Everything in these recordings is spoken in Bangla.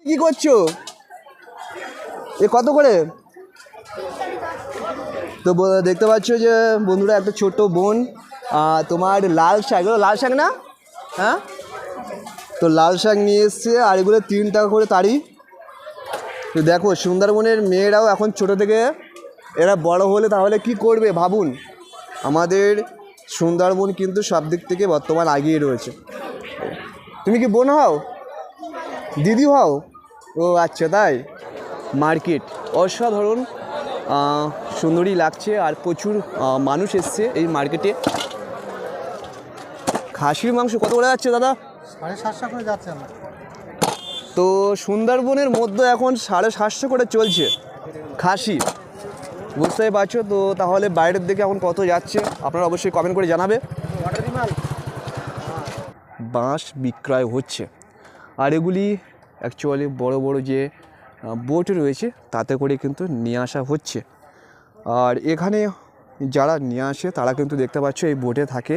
কি করছো? এ কত করে? তো দেখতে পাচ্ছ যে বন্ধুরা, একটা ছোট্ট বোন তোমার লাল শাক, এগুলো লাল শাক না? হ্যাঁ, তো লাল শাক নিয়ে এসছে, আর এগুলো 3 টাকা করে তাড়ি। তো দেখো, সুন্দরবনের মেয়েরাও এখন ছোটো থেকে এরা বড় হলে তাহলে কি করবে ভাবুন। আমাদের সুন্দরবন কিন্তু সব দিক থেকে বর্তমান আগিয়ে রয়েছে। তুমি কি বোন হও? দিদি হও? ও আচ্ছা, তাই। মার্কেট অসাধারণ সুন্দরই লাগছে, আর প্রচুর মানুষ এসছে এই মার্কেটে। খাসির মাংস কত করে যাচ্ছে দাদা? 750 করে যাচ্ছে না। তো সুন্দরবনের মধ্যে এখন 750 করে চলছে খাসি, বুঝতেই পারছো। তো তাহলে বাইরের দিকে এখন কত যাচ্ছে আপনারা অবশ্যই কমেন্ট করে জানাবে। বাঁশ বিক্রয় হচ্ছে, আর এগুলি অ্যাকচুয়ালি বড় বড় যে বোট রয়েছে তাতে করে কিন্তু নিয়ে আসা হচ্ছে। আর এখানে যারা নিয়ে আসে তারা কিন্তু দেখতে পাচ্ছ এই বোটে থাকে,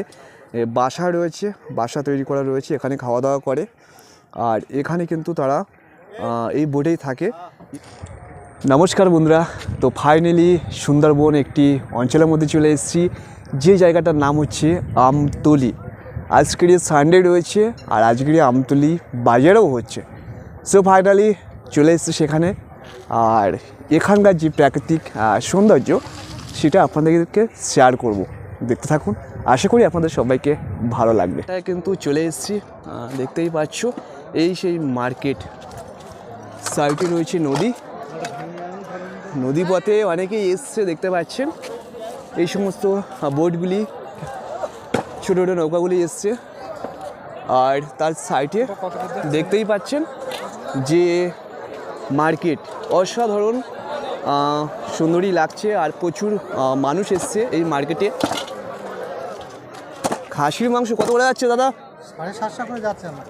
বাসা রয়েছে, বাসা তৈরি করা রয়েছে, এখানে খাওয়া দাওয়া করে। আর এখানে কিন্তু তারা এই বোটেই থাকে। নমস্কার বন্ধুরা, তো ফাইনালি সুন্দরবন একটি অঞ্চলের মধ্যে চলে এসেছি, যে জায়গাটার নাম হচ্ছে আমতলী। আজকের সানডে রয়েছে, আর আজকের আমতলী বাজারও হচ্ছে। সো ফাইনালি চলে এসেছি সেখানে, আর এখানকার যে প্রাকৃতিক সৌন্দর্য সেটা আপনাদেরকে শেয়ার করব। দেখতে থাকুন, আশা করি আপনাদের সবাইকে ভালো লাগবে। তাই কিন্তু চলে এসেছি, দেখতেই পাচ্ছ এই সেই মার্কেট। সাইডে রয়েছে নদী, নদী পথে অনেকেই এসছে দেখতে পাচ্ছেন। এই সমস্ত বোটগুলি, ছোটো ছোটো নৌকাগুলি এসছে, আর তার সাইডে দেখতেই পাচ্ছেন যে মার্কেট অসাধারণ সুন্দরই লাগছে, আর প্রচুর মানুষ এসছে এই মার্কেটে। খাসির মাংস কত করে যাচ্ছে দাদা? 750 করে যাচ্ছে না।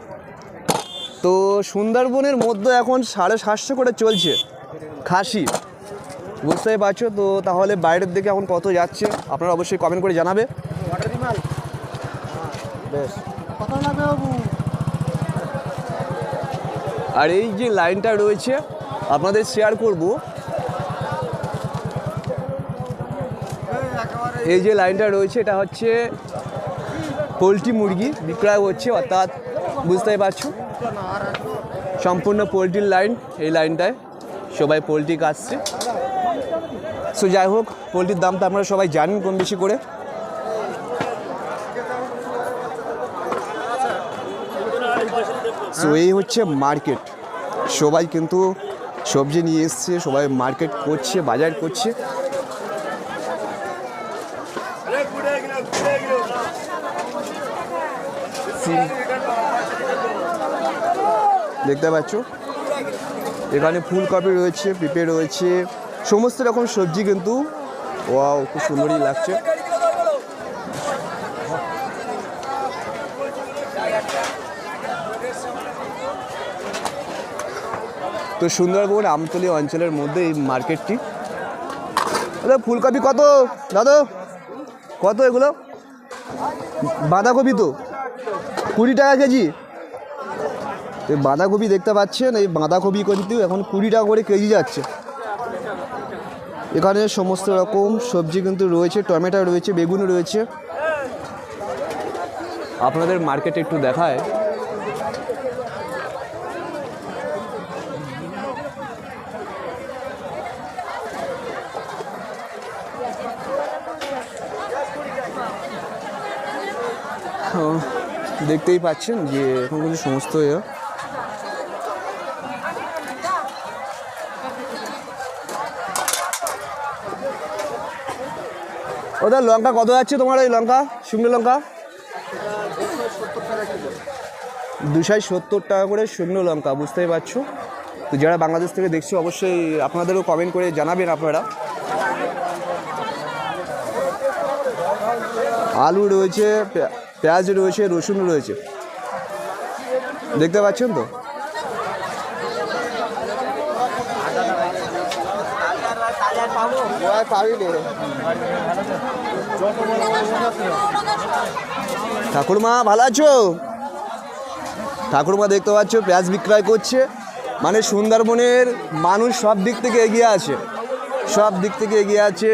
তো সুন্দরবনের মধ্যে এখন 750 করে চলছে খাসি, বুঝতেই পারছো। তো তাহলে বাইরের দিকে এখন কত যাচ্ছে আপনারা অবশ্যই কমেন্ট করে জানাবে। বেশ, কত লাগবে বাবু? আর এই যে লাইনটা রয়েছে আপনাদের শেয়ার করব, এই যে লাইনটা রয়েছে এটা হচ্ছে পোলট্রি মুরগি বিক্রয় হচ্ছে, অর্থাৎ বুঝতেই পারছো সম্পূর্ণ পোলট্রির লাইন। এই লাইনটায় সবাই পোলট্রি কাটছে। সো যাই হোক, পোলট্রির দাম তো আপনারা সবাই জানেন কম বেশি করে। সো এই হচ্ছে মার্কেট, সবাই কিন্তু সবজি নিয়ে এসছে, সবাই মার্কেট করছে, বাজার করছে। দেখতে পাচ্ছ এখানে ফুলকপি রয়েছে, পেঁপে রয়েছে, সমস্ত রকম সবজি কিন্তু। ওয়াও, খুব সুন্দরই লাগছে। তো সুন্দরবন আমতলী অঞ্চলের মধ্যে এই মার্কেটটি। দাদা ফুলকপি কত দাদা? কত এগুলো? বাঁধাকপি তো 20 টাকা কেজি। এই বাঁধাকপি দেখতে পাচ্ছেন, এই বাঁধাকপি কিন্তু এখন 20 টাকা করে কেজি যাচ্ছে। এখানে সমস্ত রকম সবজি কিন্তু রয়েছে, টমেটো রয়েছে, বেগুন রয়েছে। আপনাদের মার্কেটে একটু দেখায়। দেখতেই পাচ্ছেন যে এখন কিন্তু সমস্ত ওদের লঙ্কা কত যাচ্ছে তোমার? এই লঙ্কা, শুকনো লঙ্কা 270 টাকা করে শুকনো লঙ্কা, বুঝতেই পারছো। তো যারা বাংলাদেশ থেকে দেখছো অবশ্যই আপনাদেরও কমেন্ট করে জানাবেন আপনারা। আলু রয়েছে, পেঁয়াজ রয়েছে, রসুন রয়েছে, দেখতে পাচ্ছেন তো। ঠাকুরমা ভালো আছো? ঠাকুরমা দেখতে পাচ্ছ পেঁয়াজ বিক্রয় করছে, মানে সুন্দরবনের মানুষ সব দিক থেকে এগিয়ে আছে, সব দিক থেকে এগিয়ে আছে।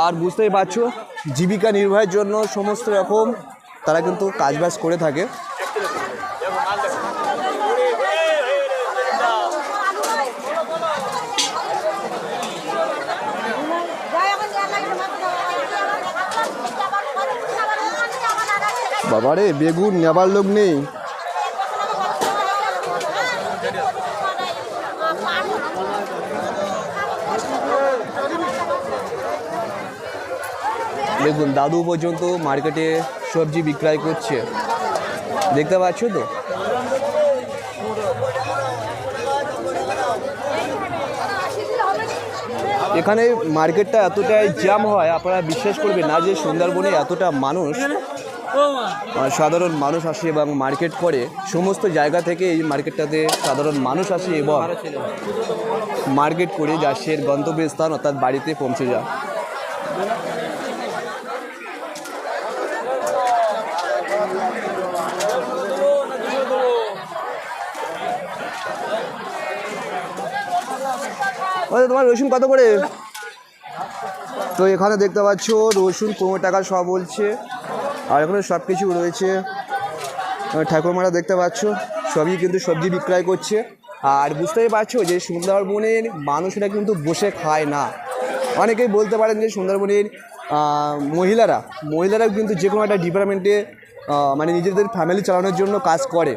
আর বুঝতেই পারছো জীবিকা নির্বাহের জন্য সমস্ত রকম তারা কিন্তু কাজবাজ করে থাকে। বাবারে বেগুন নেবার লোক নেই। দেখুন দাদু পর্যন্ত মার্কেটে সবজি বিক্রয় করছে, দেখতে পাচ্ছ তো। এখানে মার্কেটটা এতটাই জ্যাম হয়, আপনারা বিশ্বাস করবেন না যে সুন্দরবনে এতটা মানুষ, সাধারণ মানুষ আসে এবং মার্কেট করে। সমস্ত জায়গা থেকে এই মার্কেটটাতে সাধারণ মানুষ আসে এবং মার্কেট করে যা সে গন্তব্যস্থান অর্থাৎ বাড়িতে পৌঁছে যায়। তোমার রসুন কত করে? তো এখানে দেখতে পাচ্ছ রসুন 15 টাকা সব বলছে। আর এখানে সব কিছু রয়েছে, ঠাকুরমারা দেখতে পাচ্ছ সবই কিন্তু সবজি বিক্রয় করছে। আর বুঝতেই পারছো যে সুন্দরবনের মানুষেরা কিন্তু বসে খায় না। অনেকেই বলতে পারেন যে সুন্দরবনের মহিলারাও কিন্তু যে কোনো একটা ডিপার্টমেন্টে মানে নিজেদের ফ্যামিলি চালানোর জন্য কাজ করে।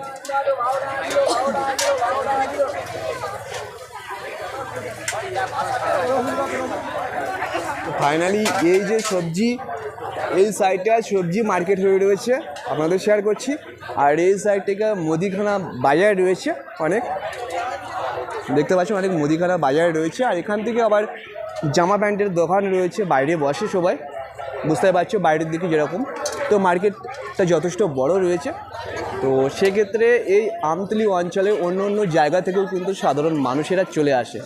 ফাইনালি এই যে সবজি, এই সাইডটা সবজি মার্কেট হয়ে রয়েছে, আপনাদের শেয়ার করছি। আর এই সাইড থেকে মুদিখানা বাজার রয়েছে, অনেক দেখতে পাচ্ছি অনেক মুদিখানা বাজার রয়েছে। আর এখান থেকে আবার জামা প্যান্টের দোকান রয়েছে, বাইরে বসে সবাই, বুঝতে পারছো বাইরের দিকে যেরকম। তো মার্কেটটা যথেষ্ট বড় রয়েছে। তো সেক্ষেত্রে এই আমতলী অঞ্চলে অন্য অন্য জায়গা থেকেও কিন্তু সাধারণ মানুষেরা চলে আসে,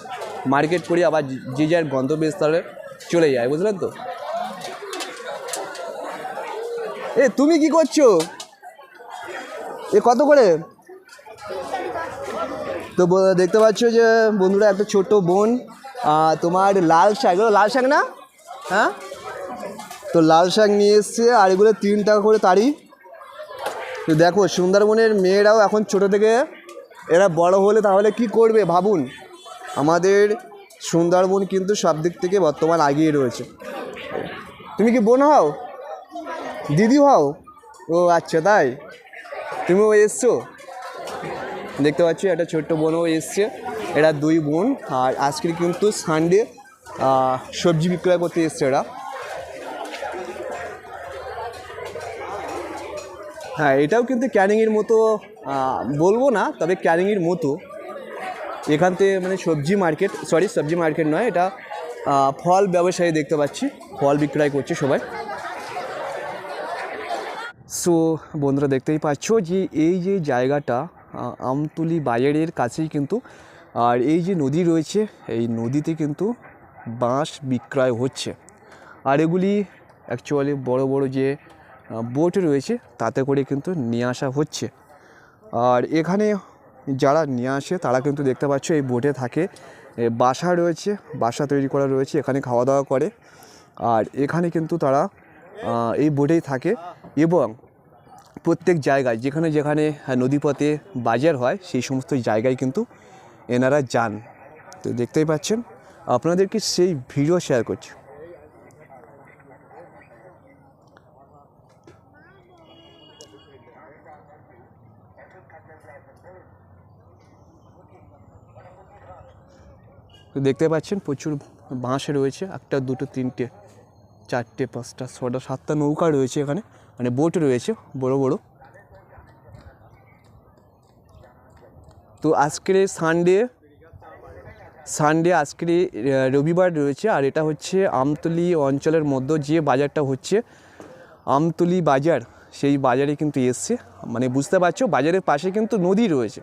মার্কেট করে আবার যে যার গন্তব্যস্থলে চলে যায়, বুঝলেন তো। এ তুমি কি করছো? এ কত করে? তো দেখতে পাচ্ছ যে বন্ধুরা একটা ছোট্ট বোন, তোমার লাল শাক না, হ্যাঁ, তো লাল শাক নিয়ে এসছে। আর এগুলো 3 টাকা করে তারি। তো দেখো সুন্দরবনের মেয়েরাও এখন ছোট থেকে এরা বড় হলে তাহলে কি করবে ভাবুন। আমাদের সুন্দরবন কিন্তু সব দিক থেকে বর্তমান আগিয়ে রয়েছে। তুমি কি বোন হও, দিদি হও? ও আচ্ছা, তাই তুমিও এসছো। দেখতে পাচ্ছি একটা ছোট্ট বোনও এসছে, এরা 2 বোন। আর আজকে কিন্তু সানডে, সবজি বিক্রয় করতে এসছে এরা। হ্যাঁ, এটাও কিন্তু ক্যানিংয়ের মতো বলবো না, তবে ক্যানিংয়ের মতো। এখান থেকে মানে সবজি মার্কেট নয়, এটা ফল ব্যবসায়ী দেখতে পাচ্ছি, ফল বিক্রয় করছে সবাই। সো বন্ধুরা দেখতেই পাচ্ছ যে এই যে জায়গাটা আমতলী বাজারের কাছেই কিন্তু, আর এই যে নদী রয়েছে, এই নদীতে কিন্তু বাঁশ বিক্রয় হচ্ছে। আর এগুলি অ্যাকচুয়ালি বড় বড় যে বোট রয়েছে তাতে করে কিন্তু নিয়ে আসা হচ্ছে। আর এখানে যারা নিয়ে আসে তারা কিন্তু দেখতে পাচ্ছ এই বোটে থাকে, বাসা রয়েছে, বাসা তৈরি করা রয়েছে, এখানে খাওয়া দাওয়া করে। আর এখানে কিন্তু তারা এই বোটেই থাকে এবং প্রত্যেক জায়গায় যেখানে যেখানে নদীপথে বাজার হয় সেই সমস্ত জায়গায় কিন্তু এনারা যান। তো দেখতেই পাচ্ছেন, আপনাদেরকে সেই ভিডিও শেয়ার করছি। তো দেখতে পাচ্ছেন প্রচুর বাঁশ রয়েছে, 1 2 3 4 5 6 7টা নৌকা রয়েছে এখানে, মানে বোট রয়েছে বড় বড়। তো আজকের সানডে আজকে রবিবার রয়েছে। আর এটা হচ্ছে আমতলী অঞ্চলের মধ্যে যে বাজারটা হচ্ছে আমতলী বাজার, সেই বাজারে কিন্তু এসছে। মানে বুঝতে পারছো বাজারের পাশে কিন্তু নদী রয়েছে।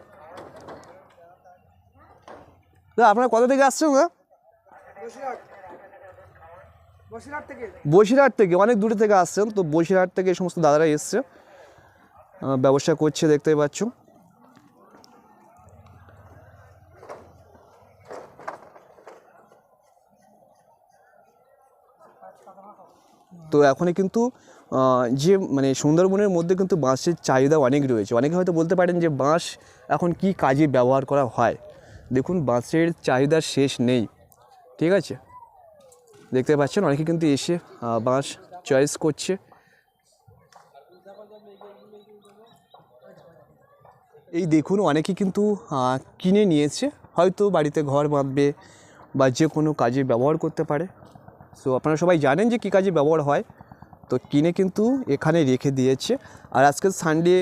আপনারা কোথা থেকে আসছেন? বসিরহাট থেকে, অনেক দূরে থেকে আসছেন। তো বসিরহাট থেকে এই সমস্ত দাদারা এসছে, ব্যবসা করছে, দেখতেই পাচ্ছ। তো এখনই কিন্তু যে মানে সুন্দরবনের মধ্যে কিন্তু বাঁশের চাহিদা অনেক রয়েছে। অনেকে হয়তো বলতে পারেন যে বাঁশ এখন কি কাজে ব্যবহার করা হয়। দেখুন বাঁশের চাহিদার শেষ নেই, ঠিক আছে। দেখতে পাচ্ছেন অনেকে কিন্তু এসে বাঁশ চয়েস করছে। এই দেখুন অনেকে কিন্তু কিনে নিয়েছে, হয়তো বাড়িতে ঘর বাঁধবে বা যে কোনো কাজে ব্যবহার করতে পারে। সো আপনারা সবাই জানেন যে কী কাজে ব্যবহার হয়, তো কিনে কিন্তু এখানে রেখে দিয়েছে। আর আজকে সানডে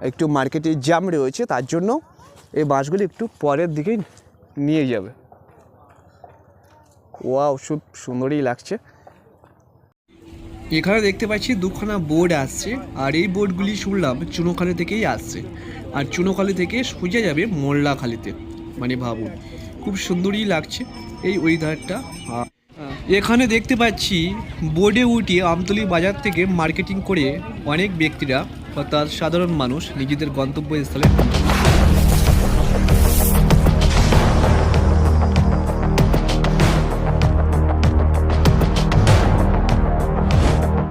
একটু মার্কেটে জ্যাম রয়েছে, তার জন্য এই বাঁশগুলি একটু পরের দিকে নিয়ে যাবে। ওয়াও, খুব সুন্দরই লাগছে। এখানে দেখতে পাচ্ছি দুখানা বোর্ড আসছে, আর এই বোর্ডগুলি শুনলাম চুনোখালি থেকেই আসছে, আর চুনোখালি থেকে সোজা যাবে মোল্লাখালিতে। মানে ভাবুন, খুব সুন্দরই লাগছে এই ওয়েদারটা। এখানে দেখতে পাচ্ছি বোর্ডে উঠিয়ে আমতলী বাজার থেকে মার্কেটিং করে অনেক ব্যক্তিরা অর্থাৎ সাধারণ মানুষ নিজেদের গন্তব্যস্থলে